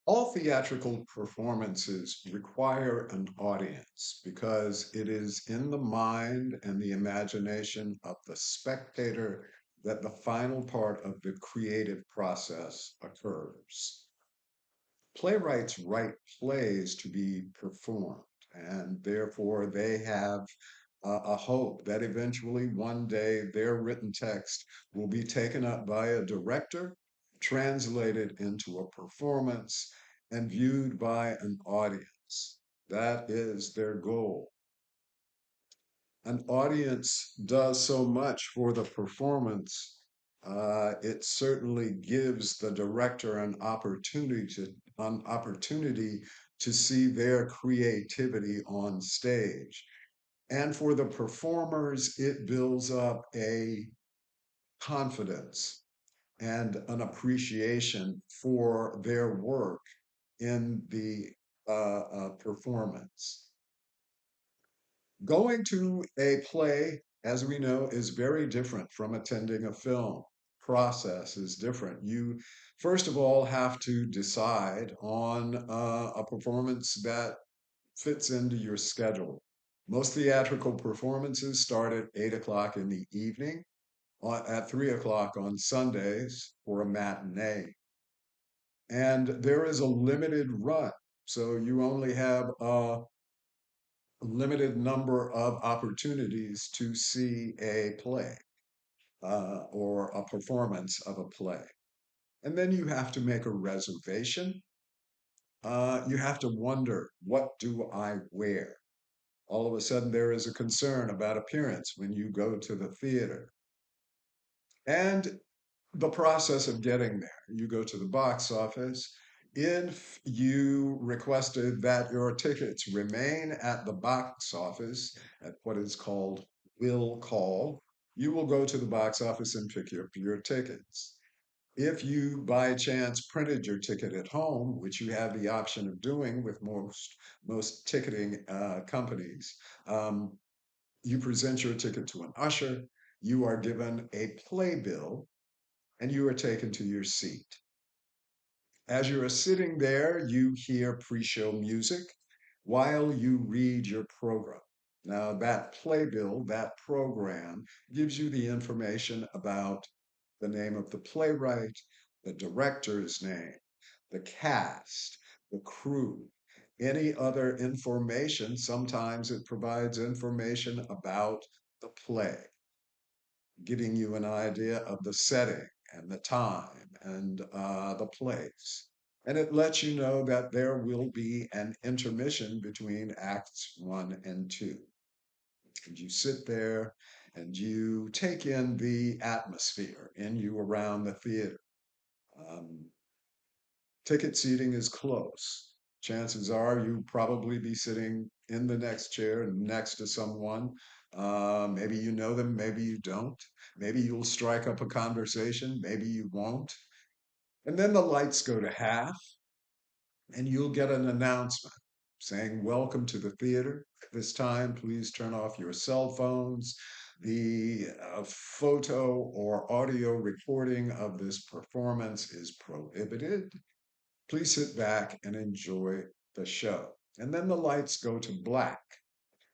All theatrical performances require an audience because it is in the mind and the imagination of the spectator that the final part of the creative process occurs. Playwrights write plays to be performed, and therefore they have a hope that eventually one day their written text will be taken up by a director, translated into a performance, and viewed by an audience. That is their goal. An audience does so much for the performance. It certainly gives the director an opportunity to see their creativity on stage. And for the performers, it builds up a confidence and an appreciation for their work in the performance. Going to a play, as we know, is very different from attending a film. Process is different. You, first of all, have to decide on a performance that fits into your schedule. Most theatrical performances start at 8 o'clock in the evening, at 3 o'clock on Sundays for a matinee. And there is a limited run. So you only have a limited number of opportunities to see a play or a performance of a play. And then you have to make a reservation. You have to wonder, what do I wear? All of a sudden, there is a concern about appearance when you go to the theater. And the process of getting there, you go to the box office. If you requested that your tickets remain at the box office at what is called will call, you will go to the box office and pick up your tickets. If you by chance printed your ticket at home, which you have the option of doing with most ticketing companies, you present your ticket to an usher. You are given a playbill and you are taken to your seat. As you are sitting there, you hear pre show music while you read your program. Now, that playbill, that program, gives you the information about the name of the playwright, the director's name, the cast, the crew, any other information. Sometimes it provides information about the play, giving you an idea of the setting and the time and the place. And it lets you know that there will be an intermission between acts one and two. And you sit there and you take in the atmosphere in you around the theater. Um, Ticket seating is close. Chances are you probably be sitting in the next chair next to someone. Maybe you know them, maybe you don't. Maybe you'll strike up a conversation, maybe you won't. And then the lights go to half, and you'll get an announcement saying, "Welcome to the theater. At this time, please turn off your cell phones. The photo or audio recording of this performance is prohibited. Please sit back and enjoy the show." And then the lights go to black.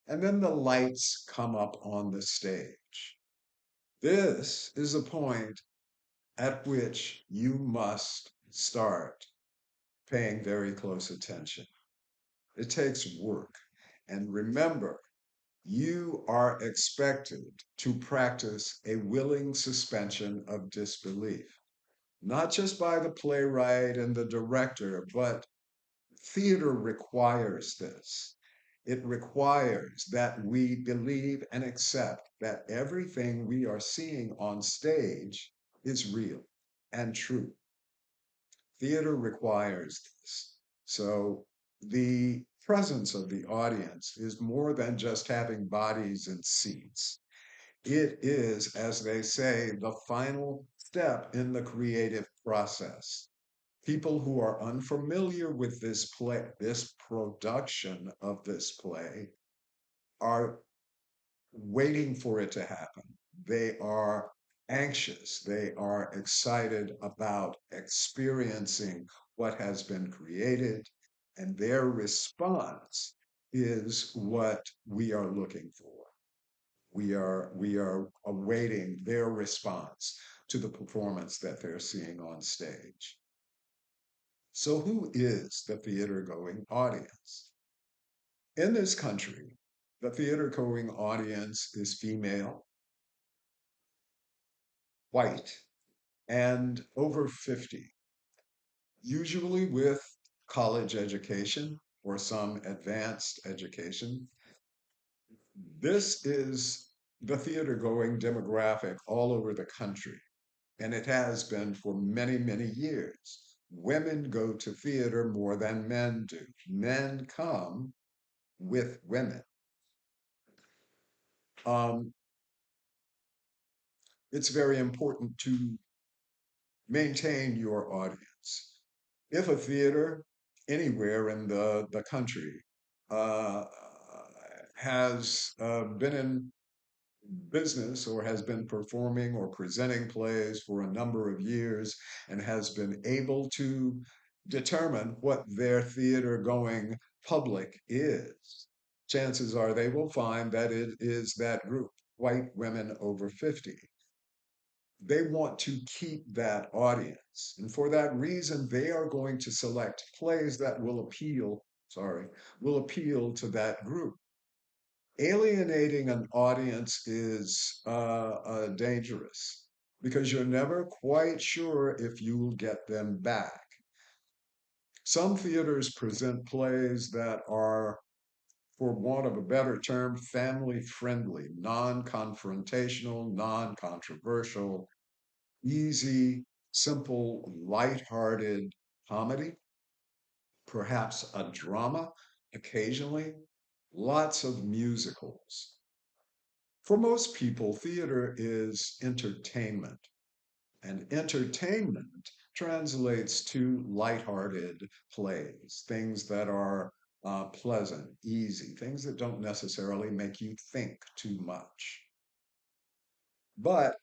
And then the lights come up on the stage. This is a point at which you must start paying very close attention. It takes work. And remember, you are expected to practice a willing suspension of disbelief, not just by the playwright and the director, but theater requires this. It requires that we believe and accept that everything we are seeing on stage is real and true. Theater requires this. So the presence of the audience is more than just having bodies and seats. It is, as they say, the final step in the creative process. People who are unfamiliar with this play, this production of this play, are waiting for it to happen. They are anxious. They are excited about experiencing what has been created, and their response is what we are looking for. We are awaiting their response to the performance that they're seeing on stage. So, who is the theater going audience? In this country, the theater going audience is female, white, and over 50, usually with college education or some advanced education. This is the theater going demographic all over the country, and it has been for many, many years. Women go to theater more than men do. Men come with women. Um, it's very important to maintain your audience. If a theater anywhere in the country uh, has been in business or has been performing or presenting plays for a number of years and has been able to determine what their theater going public is, chances are they will find that it is that group, white women over 50. They want to keep that audience. And for that reason, they are going to select plays that will appeal, sorry, will appeal to that group. Alienating an audience is dangerous because you're never quite sure if you will get them back. Some theaters present plays that are, for want of a better term, family friendly, non confrontational, non controversial, easy, simple, light-hearted comedy, perhaps a drama occasionally, lots of musicals. For most people, theater is entertainment, and entertainment translates to light-hearted plays, things that are pleasant, easy, things that don't necessarily make you think too much. But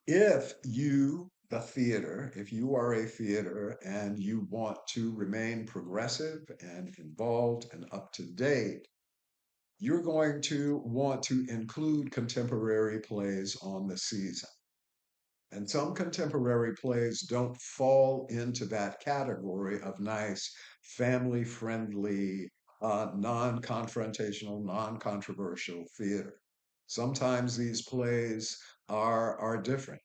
if you, the theater, if you are a theater and you want to remain progressive and involved and up to date, you're going to want to include contemporary plays on the season. And some contemporary plays don't fall into that category of nice, family friendly, non confrontational, non controversial theater. Sometimes these plays are different.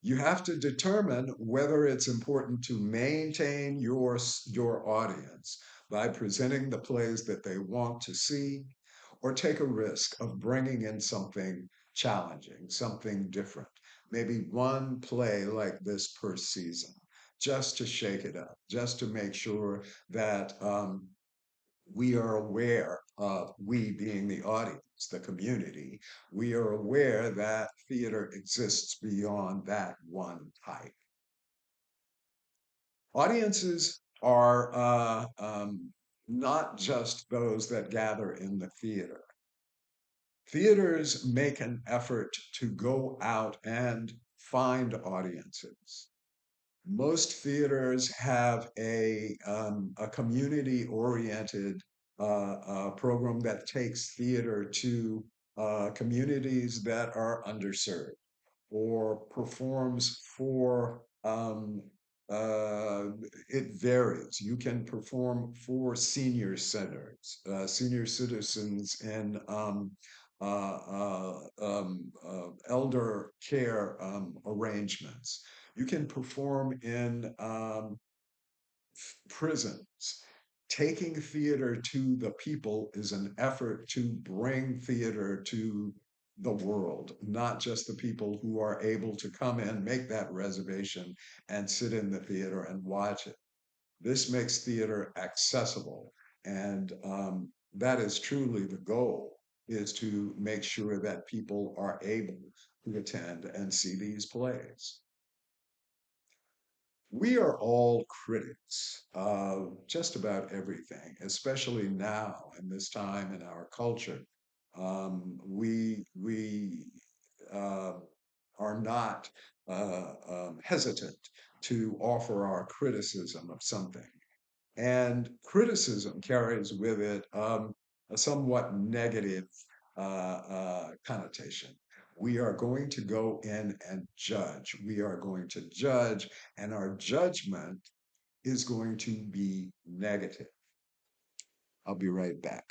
You have to determine whether it's important to maintain your audience by presenting the plays that they want to see, or take a risk of bringing in something challenging, something different, maybe one play like this per season, just to shake it up, just to make sure that we are aware of, we being the audience, the community, we are aware that theater exists beyond that one type. Audiences are not just those that gather in the theater. Theaters make an effort to go out and find audiences. Most theaters have a community oriented program that takes theater to communities that are underserved or performs for it varies. You can perform for senior centers, senior citizens in elder care arrangements. You can perform in prisons. Taking theater to the people is an effort to bring theater to the world, not just the people who are able to come in, make that reservation, and sit in the theater and watch it. This makes theater accessible, and that is truly the goal, is to make sure that people are able to attend and see these plays. We are all critics of just about everything, especially now in this time in our culture. We uh, are not hesitant to offer our criticism of something. And criticism carries with it a somewhat negative connotation. We are going to go in and judge. We are going to judge, and our judgment is going to be negative. I'll be right back.